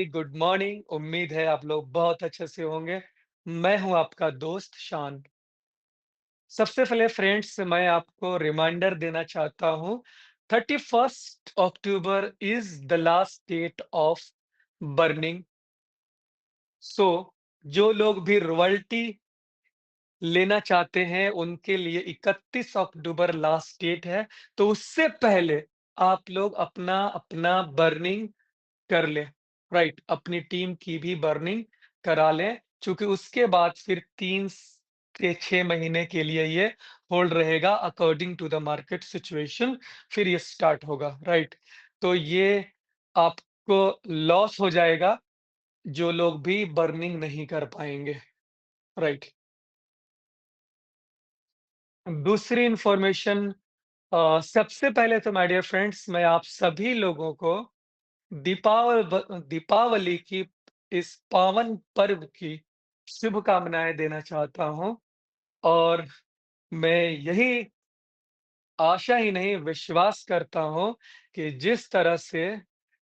Good morning. उम्मीद है आप लोग बहुत अच्छे से होंगे। मैं हूं आपका दोस्त शान। सबसे पहले फ्रेंड्स मैं आपको रिमाइंडर देना चाहता हूं। 31 October is the last date of burning. So जो लोग भी रॉयल्टी लेना चाहते हैं उनके लिए 31 अक्टूबर लास्ट डेट है। तो उससे पहले आप लोग अपना अपना बर्निंग कर लें, राइट? अपनी टीम की भी बर्निंग करा लें, क्योंकि उसके बाद फिर 3 से 6 महीने के लिए ये होल्ड रहेगा according to the market situation. फिर ये स्टार्ट होगा, राइट? तो ये आपको लॉस हो जाएगा, जो लोग भी बर्निंग नहीं कर पाएँगे, राइट? दूसरी इन्फॉर्मेशन सबसे पहले तो माय डियर फ्रेंड्स मैं आप सभी लोगों को दीपावली की इस पावन पर्व की शुभकामनाएँ देना चाहता हूँ। और मैं यही आशा ही नहीं विश्वास करता हूँ कि जिस तरह से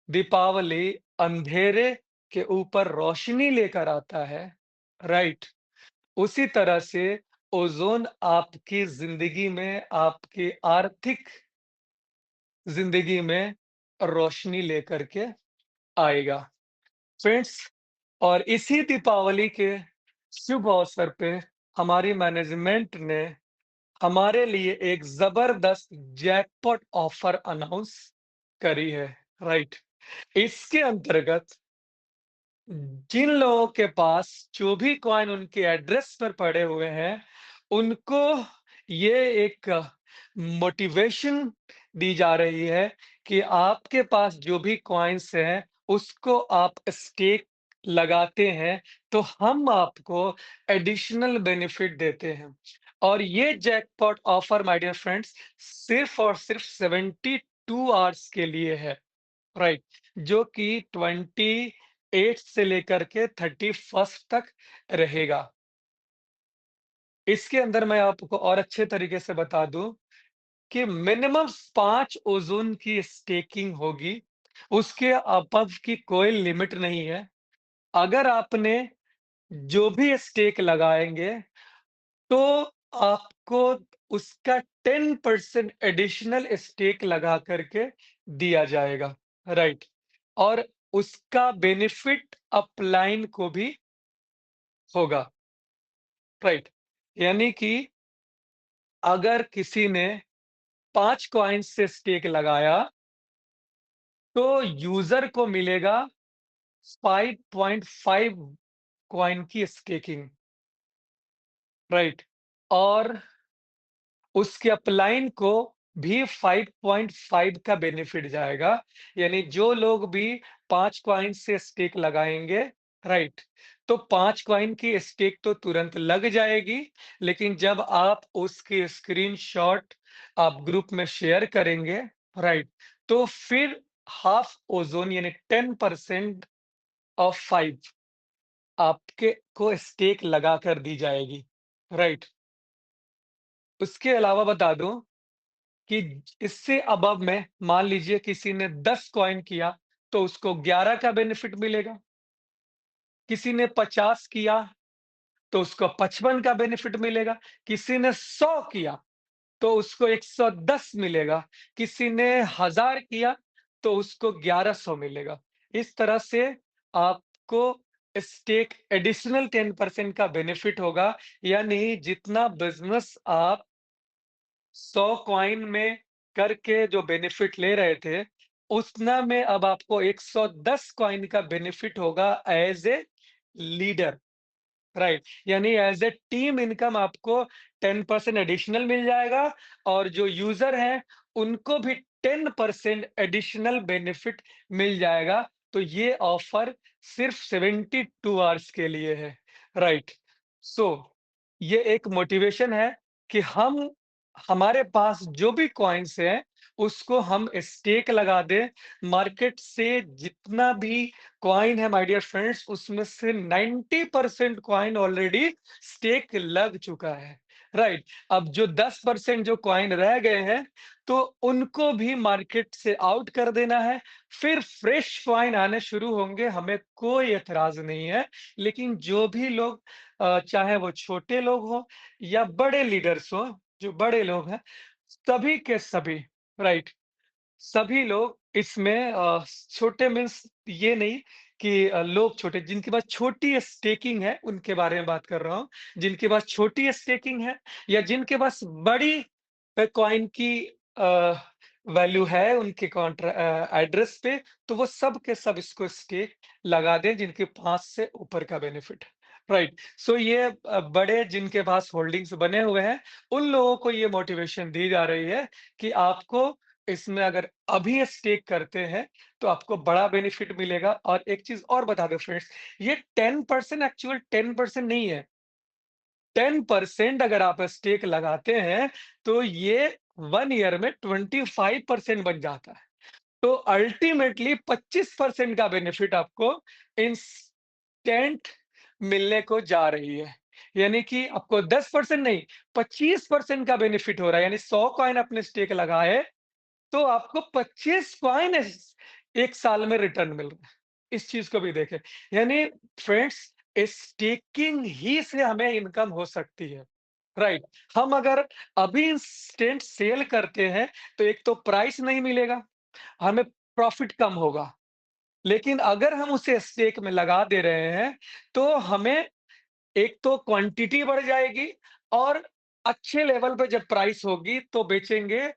दीपावली अंधेरे के ऊपर रोशनी लेकर आता है, राइट? उसी तरह से ओज़ोन आपकी ज़िंदगी में, आपकी आर्थिक ज़िंदगी में रोशनी लेकर के आएगा। फ्रेंड्स, और इसी दीपावली के शुभ अवसर पे हमारी मैनेजमेंट ने हमारे लिए एक ज़बरदस्त जैकपॉट ऑफर अनाउंस करी है, राइट? इसके अंतर्गत जिन लोगों के पास जो भी कॉइन उनके एड्रेस पर पड़े हुए हैं, उनको ये एक मोटिवेशन दी जा रही है कि आपके पास जो भी कॉइन्स हैं, उसको आप स्टेक लगाते हैं, तो हम आपको एडिशनल बेनिफिट देते हैं। और ये jackpot offer my dear friends सिर्फ़ और सिर्फ़ 72 आवर्स के लिए है। राइट, जो कि 28 से लेकर के 31st तक रहेगा। इसके अंदर मैं आपको और अच्छे तरीके से बता दूं कि मिनिमम 5 ओज़ोन की स्टेकिंग होगी। उसके अबव की कोई लिमिट नहीं है। अगर आपने जो भी स्टेक लगाएंगे, तो आपको उसका 10% एडिशनल स्टेक लगा करके दिया जाएगा, राइट? और उसका बेनिफिट अपलाइन को भी होगा, राइट? यानी कि अगर किसी ने 5 कॉइन्स से स्टेक लगाया, तो यूज़र को मिलेगा 5.5 कॉइन की स्टेकिंग, राइट? और उसके अपलाइन को भी 5.5 का बेनिफिट जाएगा। यानी जो लोग भी 5 कॉइन से स्टेक लगाएँगे, राइट? तो 5 कॉइन की स्टेक तो तुरंत लग जाएगी, लेकिन जब आप उसकी स्क्रीनशॉट आप ग्रुप में शेयर करेंगे, राइट? तो फिर हाफ ओज़ोन यानी 10% ऑफ 5 आपके को स्टेक लगाकर दी जाएगी, राइट? उसके अलावा बता दूँ कि इससे अबव में मान लीजिए किसी ने 10 कॉइन किया, तो उसको 11 का बेनिफिट मिलेगा। किसी ने 50 किया, तो उसको 55 का बेनिफिट मिलेगा। किसी ने 100 किया, तो उसको 110 मिलेगा। किसी ने 1000 किया, तो उसको 1100 मिलेगा। इस तरह से आपको स्टेक एडिशनल 10% का बेनिफिट होगा। यानी जितना बिज़नेस आप 100 कॉइन में करके जो बेनिफिट ले रहे थे, उतना में अब आपको 110 कॉइन का बेनिफिट होगा एज़ ए लीडर, राइट? यानी एज़ ए टीम इनकम आपको 10% एडिशनल मिल जाएगा, और जो यूज़र हैं, उनको भी 10% एडिशनल बेनिफिट मिल जाएगा। तो ये ऑफ़र सिर्फ़ 72 आवर्स के लिए है, राइट? सो ये एक मोटिवेशन है कि हमारे पास जो भी कॉइन्स हैं, उसको हम स्टेक लगा दें। मार्केट से जितना भी कॉइन है माय डियर फ्रेंड्स, उसमें से 90% कॉइन ऑलरेडी स्टेक लग चुका है, राइट। अब जो 10% जो कॉइन रह गए हैं, तो उनको भी मार्केट से आउट कर देना है। फिर फ्रेश कॉइन आने शुरू होंगे, हमें कोई एतराज़ नहीं है। लेकिन जो भी लोग चाहे वो छोटे लोग हों या बड़े लीडर्स हों, जो बड़े लोग हैं, सभी के सभी राइट, सभी लोग इसमें छोटे मीन्स ये नहीं कि लोग छोटे, जिनके पास छोटी स्टेकिंग है, उनके बारे में बात कर रहा हूँ। जिनके पास छोटी स्टेकिंग है या जिनके पास बड़ी कॉइन की अ, वैल्यू है उनके एड्रेस पे, तो वो सब के सब इसको स्टेक लगा दें जिनके 5 से ऊपर का बेनिफिट है। राइट। सो ये बड़े जिनके पास होल्डिंग्स बने हुए हैं, उन लोगों को ये मोटिवेशन दी जा रही है कि आपको इसमें अगर अभी स्टेक करते हैं, तो आपको बड़ा बेनिफिट मिलेगा। और एक चीज़ और बता दूँ फ्रेंड्स, ये 10% एक्चुअल 10% नहीं है। 10% अगर आप स्टेक लगाते हैं, तो ये 1 ईयर में 25% बन जाता है। तो अल्टीमेटली 25% का बेनिफिट आपको इंस्टेंट मिलने को जा रही है। यानी कि आपको 10% नहीं, 25% का बेनिफिट हो रहा है। यानी 100 कॉइन अपने स्टेक लगाए, तो आपको 25 कॉइन 1 साल में रिटर्न मिल रहा है। इस चीज़ को भी देखें। यानी फ्रेंड्स, स्टेकिंग ही से हमें इनकम हो सकती है। राइट। हम अगर अभी इंस्टेंट सेल करते हैं, तो एक तो प्राइस नहीं मिलेगा, हमें प्रॉफिट कम होगा। लेकिन अगर हम उसे स्टेक में लगा दे रहे हैं, तो हमें एक तो क्वांटिटी बढ़ जाएगी और अच्छे लेवल पे जब प्राइस होगी तो बेचेंगे,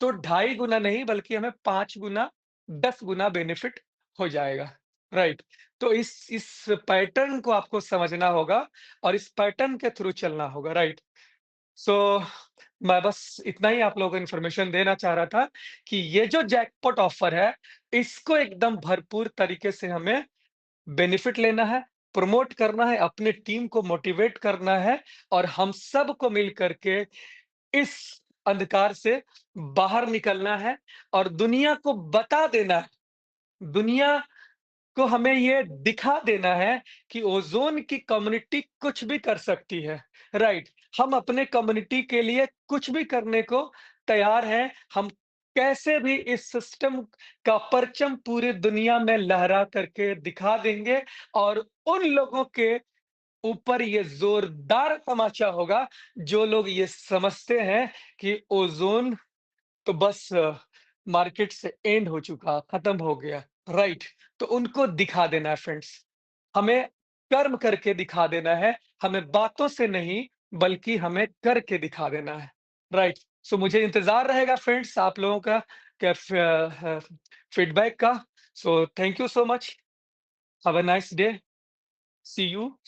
तो ढाई गुना नहीं बल्कि हमें 5 गुना, 10 गुना बेनिफिट हो जाएगा। राइट। तो इस पैटर्न को आपको समझना होगा और इस पैटर्न के थ्रू चलना होगा। राइट। सो मैं बस इतना ही आप लोगों को इन्फॉर्मेशन देना चाह रहा था कि ये जो जैकपॉट ऑफर है, इसको एकदम भरपूर तरीके से हमें बेनिफिट लेना है, प्रमोट करना है, अपनी टीम को मोटिवेट करना है और हम सबको मिल कर के इस अंधकार से बाहर निकलना है और दुनिया को बता देना है, दुनिया को हमें ये दिखा देना है कि ओज़ोन की कम्युनिटी कुछ भी कर सकती है। राइट। हम अपने कम्युनिटी के लिए कुछ भी करने को तैयार हैं। हम कैसे भी इस सिस्टम का परचम पूरी दुनिया में लहरा करके दिखा देंगे और उन लोगों के ऊपर ये ज़ोरदार तमाचा होगा, जो लोग ये समझते हैं कि ओज़ोन तो बस मार्केट से एंड हो चुका, खत्म हो गया। राइट। तो उनको दिखा देना है फ्रेंड्स। हमें कर्म करके दिखा देना है, हमें बातों से नहीं बल्कि हमें करके दिखा देना है। राइट। सो मुझे इंतज़ार रहेगा फ्रेंड्स आप लोगों का फीडबैक का। So thank you so much. Have a nice day. See you.